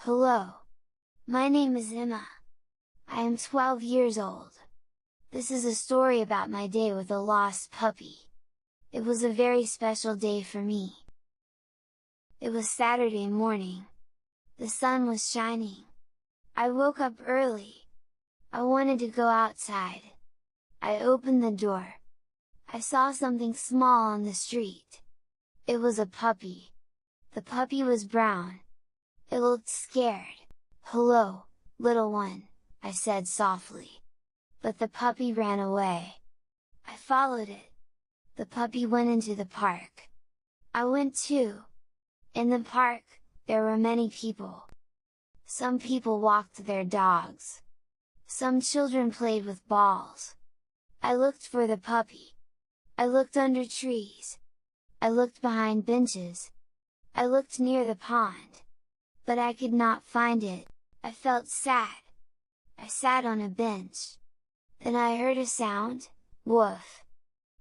Hello. My name is Emma. I am 12 years old. This is a story about my day with a lost puppy. It was a very special day for me. It was Saturday morning. The sun was shining. I woke up early. I wanted to go outside. I opened the door. I saw something small on the street. It was a puppy. The puppy was brown. It looked scared. "Hello, little one," I said softly. But the puppy ran away. I followed it. The puppy went into the park. I went too. In the park, there were many people. Some people walked their dogs. Some children played with balls. I looked for the puppy. I looked under trees. I looked behind benches. I looked near the pond. But I could not find it. I felt sad. I sat on a bench. Then I heard a sound, woof!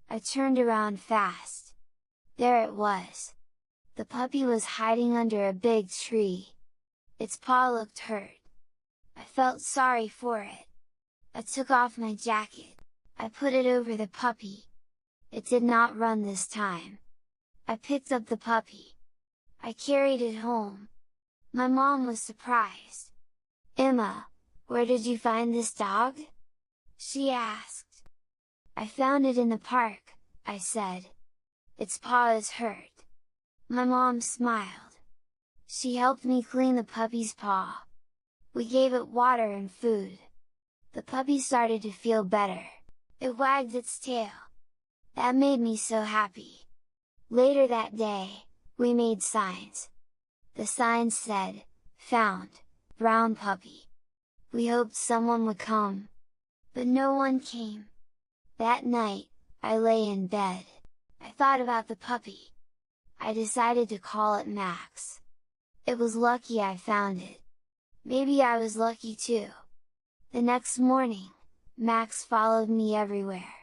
I turned around fast. There it was. The puppy was hiding under a big tree. Its paw looked hurt. I felt sorry for it. I took off my jacket. I put it over the puppy. It did not run this time. I picked up the puppy. I carried it home. My mom was surprised. "Emma, where did you find this dog?" she asked. "I found it in the park," I said. "Its paw is hurt." My mom smiled. She helped me clean the puppy's paw. We gave it water and food. The puppy started to feel better. It wagged its tail. That made me so happy. Later that day, we made signs. The signs said, "Found, brown puppy." We hoped someone would come. But no one came. That night, I lay in bed. I thought about the puppy. I decided to call it Max. It was lucky I found it. Maybe I was lucky too. The next morning, Max followed me everywhere.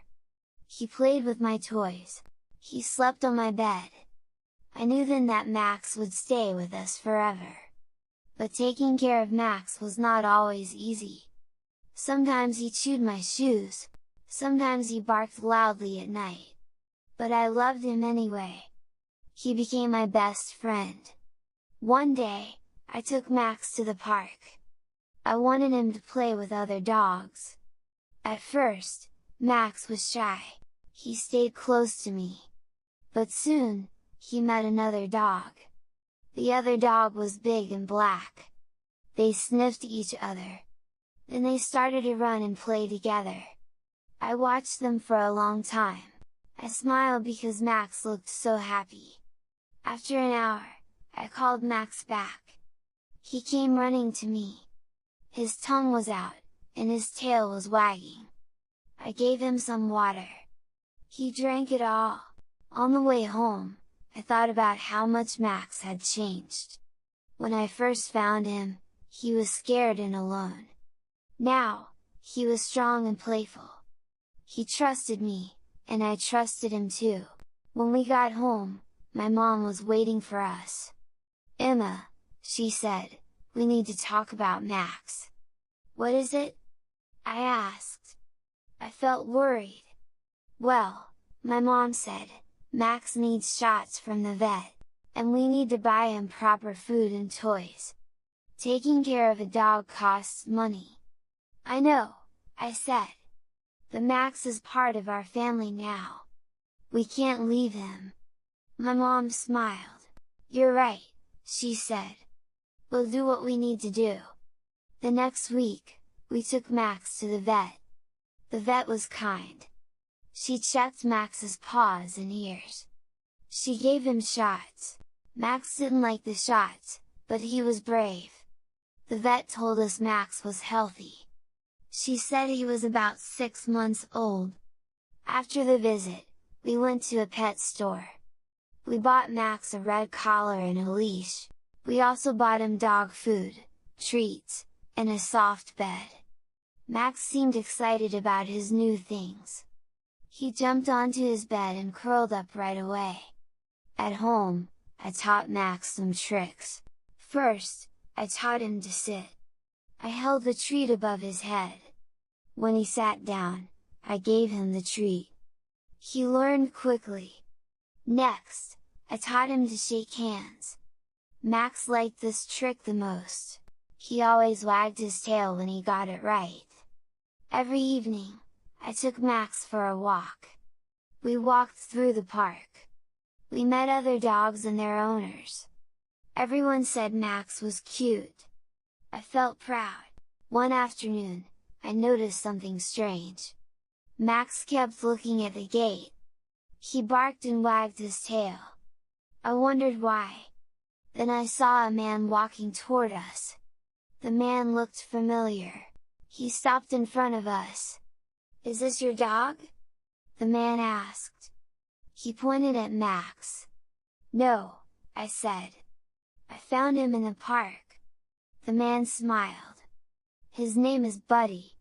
He played with my toys. He slept on my bed. I knew then that Max would stay with us forever. But taking care of Max was not always easy. Sometimes he chewed my shoes, sometimes he barked loudly at night. But I loved him anyway. He became my best friend. One day, I took Max to the park. I wanted him to play with other dogs. At first, Max was shy. He stayed close to me. But soon, he met another dog. The other dog was big and black. They sniffed each other. Then they started to run and play together. I watched them for a long time. I smiled because Max looked so happy. After an hour, I called Max back. He came running to me. His tongue was out, and his tail was wagging. I gave him some water. He drank it all. On the way home, I thought about how much Max had changed. When I first found him, he was scared and alone. Now, he was strong and playful. He trusted me, and I trusted him too. When we got home, my mom was waiting for us. "Emma," she said, "we need to talk about Max." "What is it?" I asked. I felt worried. "Well," my mom said, "Max needs shots from the vet, and we need to buy him proper food and toys. Taking care of a dog costs money." "I know," I said. "But Max is part of our family now. We can't leave him." My mom smiled. "You're right," she said. "We'll do what we need to do." The next week, we took Max to the vet. The vet was kind. She checked Max's paws and ears. She gave him shots. Max didn't like the shots, but he was brave. The vet told us Max was healthy. She said he was about 6 months old. After the visit, we went to a pet store. We bought Max a red collar and a leash. We also bought him dog food, treats, and a soft bed. Max seemed excited about his new things. He jumped onto his bed and curled up right away. At home, I taught Max some tricks. First, I taught him to sit. I held the treat above his head. When he sat down, I gave him the treat. He learned quickly. Next, I taught him to shake hands. Max liked this trick the most. He always wagged his tail when he got it right. Every evening, I took Max for a walk. We walked through the park. We met other dogs and their owners. Everyone said Max was cute. I felt proud. One afternoon, I noticed something strange. Max kept looking at the gate. He barked and wagged his tail. I wondered why. Then I saw a man walking toward us. The man looked familiar. He stopped in front of us. "Is this your dog?" the man asked. He pointed at Max. "No," I said. "I found him in the park." The man smiled. "His name is Buddy.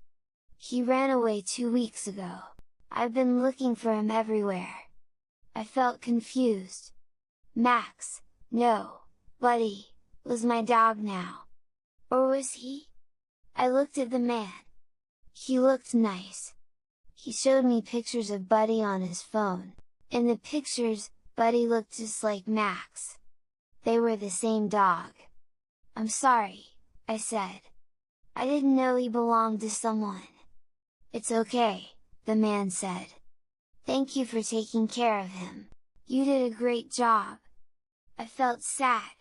He ran away 2 weeks ago. I've been looking for him everywhere." I felt confused. Max, no, Buddy, was my dog now. Or was he? I looked at the man. He looked nice. He showed me pictures of Buddy on his phone. In the pictures, Buddy looked just like Max. They were the same dog. "I'm sorry," I said. "I didn't know he belonged to someone." "It's okay," the man said. "Thank you for taking care of him. You did a great job." I felt sad.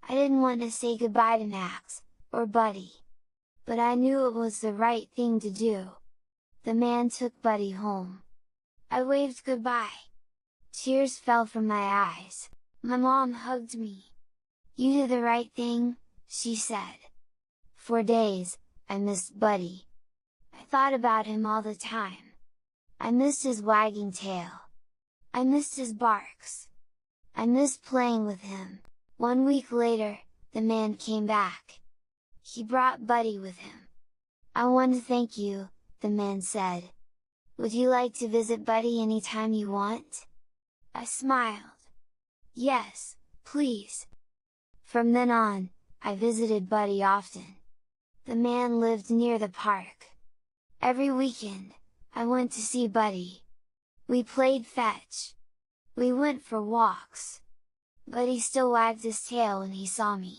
I didn't want to say goodbye to Max, or Buddy. But I knew it was the right thing to do. The man took Buddy home. I waved goodbye. Tears fell from my eyes. My mom hugged me. "You did the right thing," she said. For days, I missed Buddy. I thought about him all the time. I missed his wagging tail. I missed his barks. I missed playing with him. 1 week later, the man came back. He brought Buddy with him. "I want to thank you," the man said. "Would you like to visit Buddy anytime you want?" I smiled. "Yes, please." From then on, I visited Buddy often. The man lived near the park. Every weekend, I went to see Buddy. We played fetch. We went for walks. Buddy still wagged his tail when he saw me.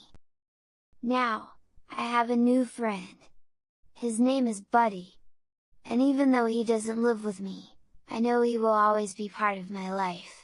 Now, I have a new friend. His name is Buddy. And even though he doesn't live with me, I know he will always be part of my life.